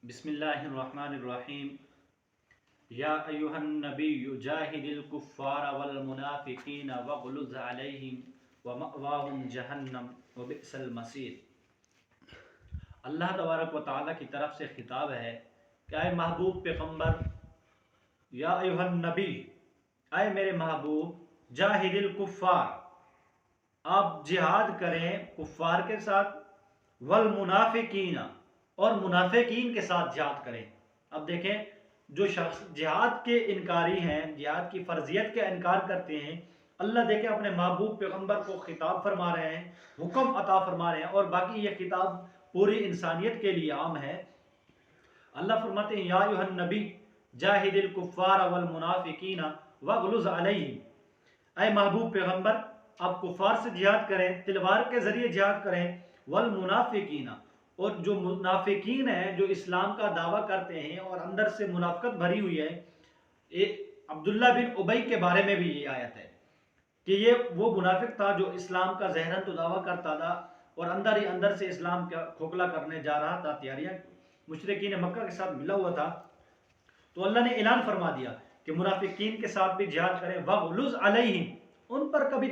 بسم اللہ الرحمن الرحیم یا ایہا النبی جاہد الکفار والمنافقین واغلظ علیہم ومأواہم جہنم وبئس المصیر۔ اللہ تبارک و تعالیٰ کی طرف سے خطاب ہے کہ اے محبوب پیغمبر، یا ایہا النبی، اے میرے محبوب، جاہد الکفار، آپ جہاد کریں کفار کے ساتھ، والمنافقین، اور منافقین کے ساتھ جہاد کریں۔ اب دیکھیں، جو شخص جہاد کے انکاری ہیں، جہاد کی فرضیت کا انکار کرتے ہیں، اللہ دیکھیں اپنے محبوب پیغمبر کو خطاب فرما رہے ہیں، حکم عطا فرما رہے ہیں، اور باقی یہ خطاب پوری انسانیت کے لیے عام ہے۔ اللہ فرماتے ہیں یا ایھا النبی جاہد الکفار والمنافقین واغلظ علیہم، اے محبوب پیغمبر، آپ کفار سے جہاد کریں، تلوار کے ذریعے جہاد کریں، والمنافقین، اور جو منافقین ہیں، جو اسلام کا دعویٰ کرتے ہیں اور اندر سے منافقت بھری ہوئی ہے۔ عبداللہ بن ابی کے بارے میں بھی یہ آیت ہے کہ یہ وہ منافق تھا جو اسلام کا ظاہراً تو دعویٰ کرتا تھا اور اندر ہی اندر سے اسلام کا کھوکھلا کرنے جا رہا تھا، تیاریاں مشرکین مکہ کے ساتھ ملا ہوا تھا۔ تو اللہ نے اعلان فرما دیا کہ منافقین کے ساتھ بھی جہاد کریں، وَغْلُظْ عَلَيْهِمْ، ان پر کبھی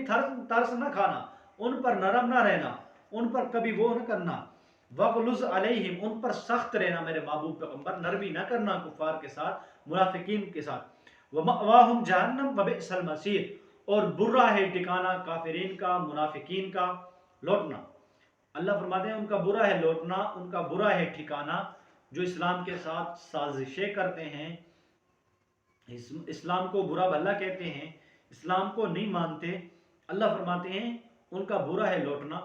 ترس نہ کھانا، ان پر نرم نہ رہنا، ان پر کبھی وہ نہ کرنا، وَغْلُظْ عَلَيْهِمْ، ان پر سخت رہنا میرے محبوب پیغمبر، نرمی نہ کرنا کفار کے ساتھ، منافقین کے ساتھ۔ وَمَأْوَاهُمْ جَهَنَّمْ وَبِئْسَ الْمَصِيرُ، اور برا ہے ٹھکانہ کافرین کا، منافقین کا لوٹنا۔ اللہ فرماتے ہیں ان کا برا ہے لوٹنا، ان کا برا ہے ٹھکانہ، جو اسلام کے ساتھ سازشیں کرتے ہیں، اسلام کو برا بھلا کہتے ہیں، اسلام کو نہیں مانتے۔ اللہ فرماتے ہیں ان کا برا ہے لوٹنا۔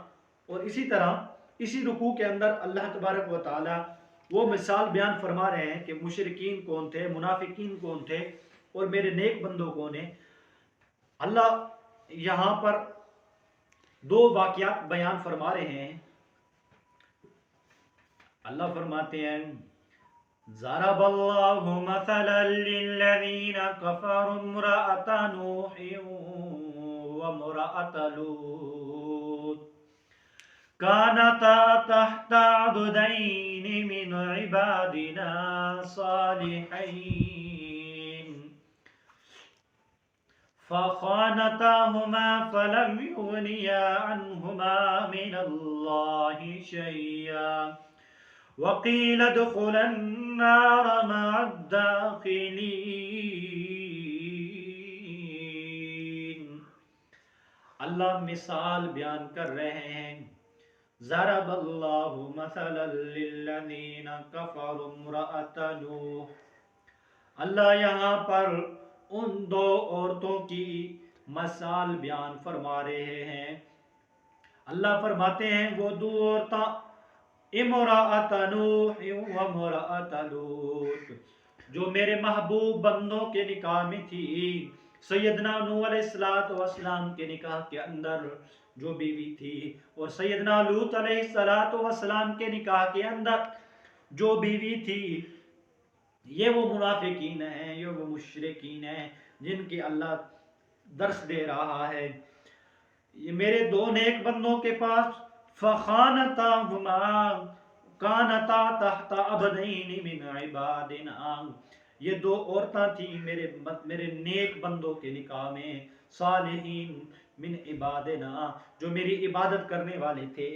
اور اسی طرح اسی رکوع کے اندر اللہ تبارک و تعالی وہ مثال بیان فرما رہے ہیں کہ مشرکین کون تھے، منافقین کون تھے، اور میرے نیک بندوں کون ہیں۔ اللہ یہاں پر دو واقعات بیان فرما رہے ہیں۔ اللہ فرماتے ہیں ضرب اللہ مثلا للذین کفروا امرأة نوح وامرأة لوط كانتا تحت عبدين من عبادنا صالحين فخانتاهما فلم يغنيا عنهما من الله شيئا وقيل ادخلا النار مع الداخلين۔ اللہ مثال بیان کر رہے ہیں، ضرب اللہ مثلا للذین کفروا امرأة نوح، اللہ یہاں پر ان دو عورتوں کی مثال بیان فرما رہے ہیں۔ اللہ فرماتے ہیں وہ دو عورتاں، امرأة نوح وامرأة لوط، جو میرے محبوب بندوں کے نکاح میں تھی، سیدنا نوح علیہ السلام کے نکاح کے اندر جو بیوی تھی، اور سیدنا لوط علیہ السلام کے نکاح کے اندر جو بیوی تھی، یہ وہ منافقین ہیں، یہ وہ مشرکین ہیں جن کی اللہ درس دے رہا ہے۔ یہ میرے دو نیک بندوں کے پاس فخانتاہما کانتا تحت عبدین من عبادنا، یہ دو عورتاں تھیں میرے نیک بندوں کے نکاح میں، صالحین من عبادنا، جو میری عبادت کرنے والے تھے،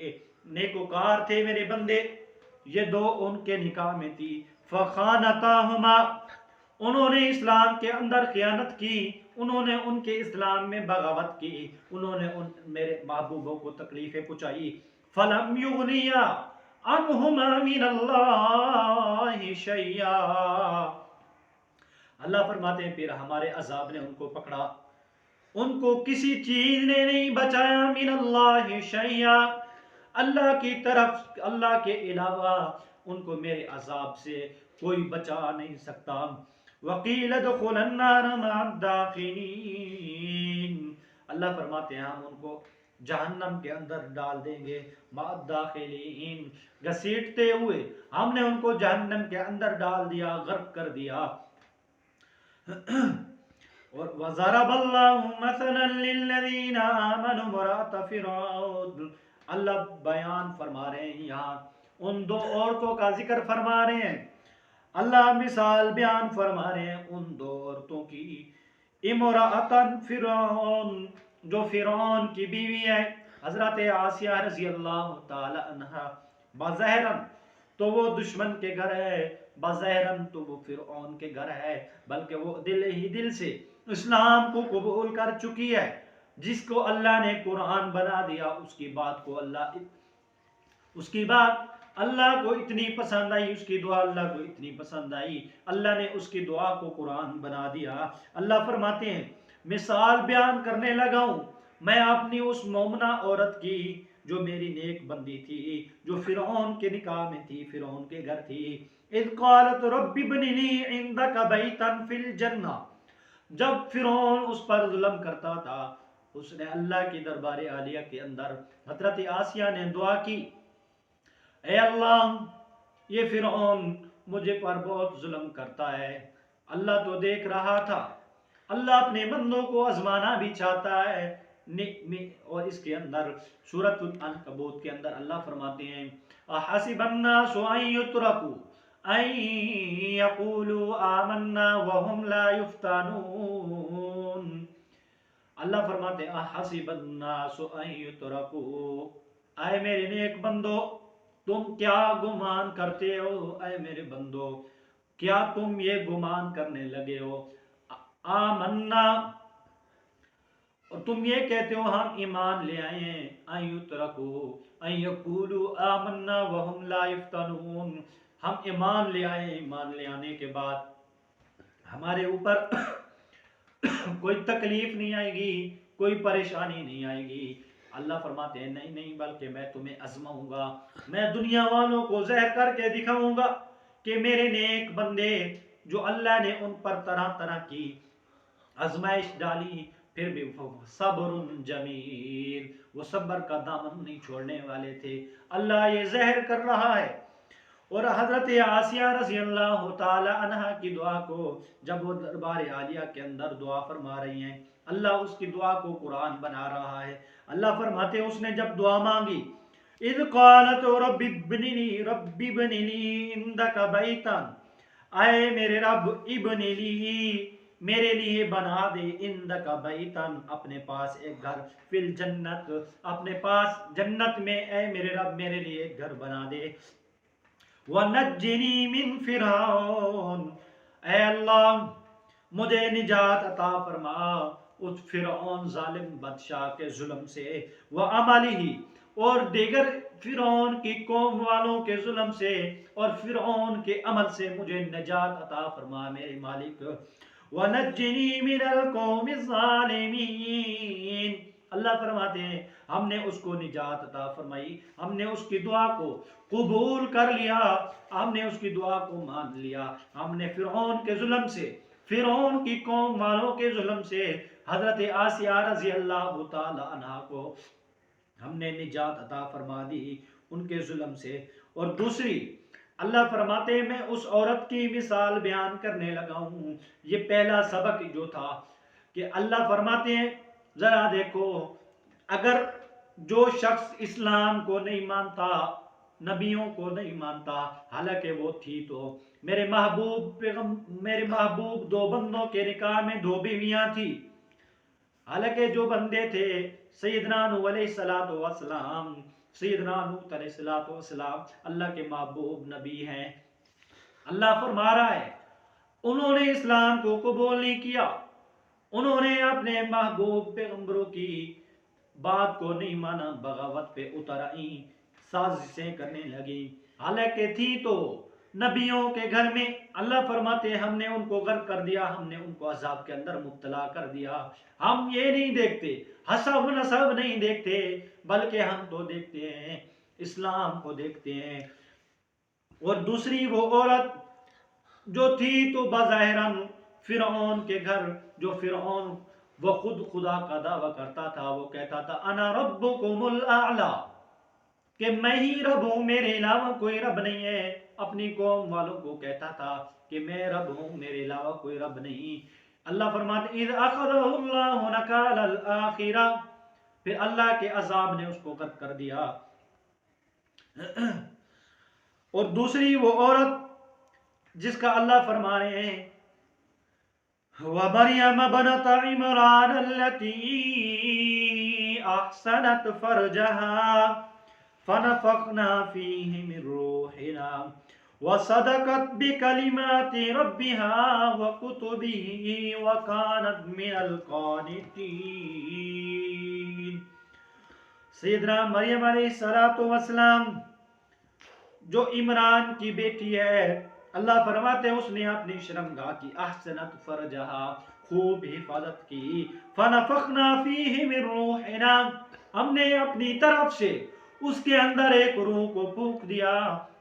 نیکوکار تھے میرے بندے، یہ دو ان کے نکاح میں تھی۔ فخانتاہما، انہوں نے اسلام کے اندر خیانت کی، انہوں نے ان کے اسلام میں بغاوت کی، انہوں نے میرے محبوبوں کو تکلیفیں پہنچائی۔ فلم یغنیا عنہما من اللہ شیئا، اللہ فرماتے ہیں پھر ہمارے عذاب نے ان کو پکڑا، ان کو کسی چیز نے نہیں بچایا، من اللہ شیئا، اللہ کی طرف، اللہ کے علاوہ ان کو میرے عذاب سے کوئی بچا نہیں سکتا۔ وَقِيلَ ادْخُلَا النَّارَ مَعَ الدَّاخِلِينَ، اللہ فرماتے ہیں ہم ان کو جہنم کے اندر ڈال دیں گے، مَعَ الدَّاخِلِينَ، گھسیٹتے ہوئے ہم نے ان کو جہنم کے اندر ڈال دیا، غرق کر دیا۔ اور وَضَرَبَ اللَّهُ مَثَلًا لِلَّذِينَ آمَنُوا امْرَأَتَ فِرْعَوْنَ، اللہ بیان فرما رہے ہیں یہاں ان دو عورتوں کا ذکر فرما رہے ہیں اللہ مثال بیان فرما رہے ہیں ان دو عورتوں کی، امرأتن فرعون، جو فرعون کی بیوی ہے حضرت آسیہ رضی اللہ تعالی عنہ، بظاہراً تو وہ دشمن کے گھر ہے، بظاہراً تو وہ فرعون کے گھر ہے، بلکہ وہ دل ہی دل سے اسلام کو قبول کر چکی ہے۔ جس کو اللہ نے قرآن بنا دیا، اس کی بات اللہ کو اتنی پسند آئی، اس کی دعا اللہ کو اتنی پسند آئی، اللہ نے اس کی دعا کو قرآن بنا دیا۔ اللہ فرماتے ہیں مثال بیان کرنے لگا ہوں میں اپنی اس مومنہ عورت کی جو میری نیک بندی تھی، جو فرعون کے نکاح میں تھی، فرعون کے گھر تھی۔ اذ قالت رب ابن لی عندک بیتا فی الجنہ، جب فرعون اس پر ظلم کرتا تھا، اس نے اللہ کی دربار عالیہ کے اندر حضرت آسیہ نے دعا کی، اے اللہ یہ فرعون مجھے پر بہت ظلم کرتا ہے۔ اللہ تو دیکھ رہا تھا، اللہ اپنے بندوں کو آزمانا بھی چاہتا ہے۔ اور اس کے اندر سورۃ العنکبوت کے اندر اللہ فرماتے ہیں احسب الناس ان يتركوا ان يقولوا آمنا وهم لا يفتنون۔ اللہ فرماتے ہیں احسب الناس ان يتركوا، اے میرے نیک بندو تم کیا گمان کرتے ہو، اے میرے بندو کیا تم یہ گمان کرنے لگے ہو، آمنا، اور تم یہ کہتے ہو ہم ایمان لے آئے ہیں، ان یترکوا ان یقولوا آمنا وهم لا یفتنون، ہم ایمان لے آئے ہیں، ایمان لے آنے کے بعد ہمارے اوپر کوئی تکلیف نہیں آئے گی، کوئی پریشانی نہیں آئے گی۔ اللہ فرماتے ہیں نہیں نہیں، بلکہ میں تمہیں آزماؤں گا، میں دنیا والوں کو ظاہر کر کے دکھاؤں گا کہ میرے نیک بندے جو اللہ نے ان پر طرح طرح کی آزمائش ڈالی، پھر بھی صبر جمیل، وہ صبر کا دامن نہیں چھوڑنے والے تھے۔ اللہ یہ ظاہر کر رہا ہے۔ اور حضرت آسیہ رضی اللہ تعالی عنہ کی دعا کو جب وہ دربار عالیہ کے اندر دعا فرما رہی ہیں، اللہ اس کی دعا کو قرآن بنا رہا ہے۔ اللہ فرماتے ہیں اس نے جب دعا مانگی، اذ قالت رب ابن لی عندک بیتا، اے میرے رب ابن لی، میرے لیے بنا دے، عندک بیتا، اپنے پاس ایک گھر، فی الجنت، اپنے پاس جنت میں، اے میرے رب میرے لیے ایک گھر بنا دے، وَنَجِّنِي مِن فِرْعَوْنَ، اے اللہ مجھے نجات عطا فرما اس فرعون ظالم بادشاہ کے ظلم سے، وَعَمَلِهِ، اور دیگر فرعون کی قوم والوں کے ظلم سے اور فرعون کے عمل سے مجھے نجات عطا فرما میرے مالک، وَنَجِّنِي مِنَ الْقَوْمِ الظَّالِمِينَ۔ اللہ فرماتے ہیں ہم نے اس کو نجات عطا فرمائی، ہم نے اس کی دعا کو قبول کر لیا، ہم نے اس کی دعا کو مان لیا، ہم نے فرعون کے ظلم سے، فرعون کی قوم والوں کے ظلم سے حضرت آسیہ رضی اللہ تعالی عنہ کو ہم نے نجات عطا فرما دی ان کے ظلم سے۔ اور دوسری اللہ فرماتے ہیں میں اس عورت کی مثال بیان کرنے لگا ہوں۔ یہ پہلا سبق جو تھا کہ اللہ فرماتے ہیں ذرا دیکھو، اگر جو شخص اسلام کو نہیں مانتا، نبیوں کو نہیں مانتا، حالانکہ وہ تھی تو میرے محبوب دو بندوں کے نکاح میں دو بیویاں تھی، حالانکہ جو بندے تھے سیدنا نوح علیہ السلام، سیدنا نوح علیہ السلام اللہ کے محبوب نبی ہیں۔ اللہ فرما رہا ہے انہوں نے اسلام کو قبول نہیں کیا، انہوں نے اپنے محبوب پیغمبروں کی بات کو نہیں مانا، بغاوت پہ اتر آئیں، سازشیں کرنے لگی، حالانکہ تھی تو نبیوں کے گھر میں۔ اللہ فرماتے ہیں ہم نے ان کو غرق کر دیا، ہم نے ان کو عذاب کے اندر مبتلا کر دیا۔ ہم یہ نہیں دیکھتے، حسب نسب نہیں دیکھتے، بلکہ ہم تو دیکھتے ہیں اسلام کو دیکھتے ہیں۔ اور دوسری وہ عورت جو تھی تو بظاہراً فرعون کے گھر، جو فرعون وہ خود خدا کا دعویٰ کرتا تھا، وہ کہتا تھا انا ربکم الاعلی، کہ میں ہی رب ہوں، میرے علاوہ کوئی رب نہیں ہے، اپنی قوم والوں کو کہتا تھا کہ میں رب ہوں، میرے علاوہ کوئی رب نہیں۔ اللہ فرماتے اذ اخذہ اللہ نکال الاخرہ، پھر اللہ کے عذاب نے اس کو غرق کر دیا۔ اور دوسری وہ عورت جس کا اللہ فرما رہے ہیں وَمَرْيَمَ ابْنَتَ عِمْرَانَ الَّتِي أَحْصَنَتْ فَرْجَهَا فَنَفَخْنَا فِيهِ مِنْ رُوحِنَا وَصَدَقَتْ بِكَلِمَاتِ رَبِّهَا وَكُتُبِهِ وَكَانَتْ مِنَ الْقَانِتِينَ۔ سیدنا مریم علیہ السلام جو عمران کی بیٹی ہے، اللہ فرماتے ہیں اس نے اپنی شرمگاہ کی احسنت فرجہا خوب حفاظت کی، فنفخنا فیہ من روحنا ہم نے اپنی طرف سے اس کے اندر ایک روح کو پھونک دیا،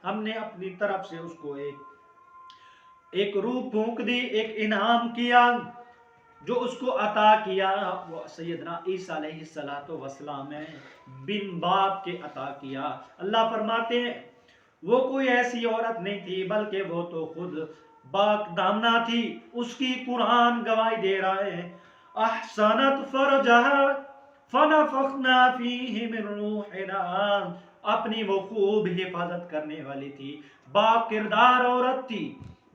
ہم نے اپنی طرف سے اس کو ایک روح پھونک دی، ایک انعام کیا جو اس کو عطا کیا وہ سیدنا عیسیٰ علیہ السلام بن باپ کے عطا کیا۔ اللہ فرماتے ہیں وہ کوئی ایسی عورت نہیں تھی بلکہ وہ تو خود پاک دامنہ تھی، اس کی قرآن گواہی دے رہا ہے احسنت فرجہا فنفخنا فیہ من روحنا، اپنی وہ خوب حفاظت کرنے والی تھی، با کردار عورت تھی،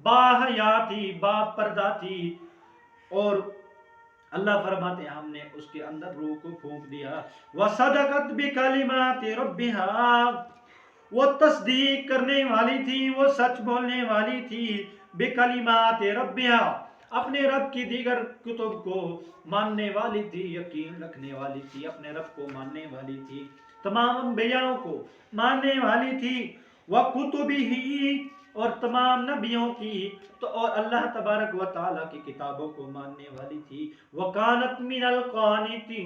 با حیا تھی، با پردہ تھی، اور اللہ فرماتے ہیں ہم نے اس کے اندر روح کو پھونک دیا۔ وَصَدَقَتْ بِكَلِمَاتِ رَبِّهَا وہ تصدیق کرنے والی تھی، وہ سچ بولنے والی تھی، بِكَلِمَاتِ رَبِّهَا اپنے رب کی دیگر کتب کو ماننے والی تھی، یقین رکھنے والی تھی، اپنے رب کو ماننے والی تھی، تمام انبیاء کو ماننے والی تھی، وَكُتُبِهِ اور تمام نبیوں کی اور اللہ تبارک و تعالیٰ کی کتابوں کو ماننے والی تھی، وَكَانَتْ مِنَ الْقَانِتِينَ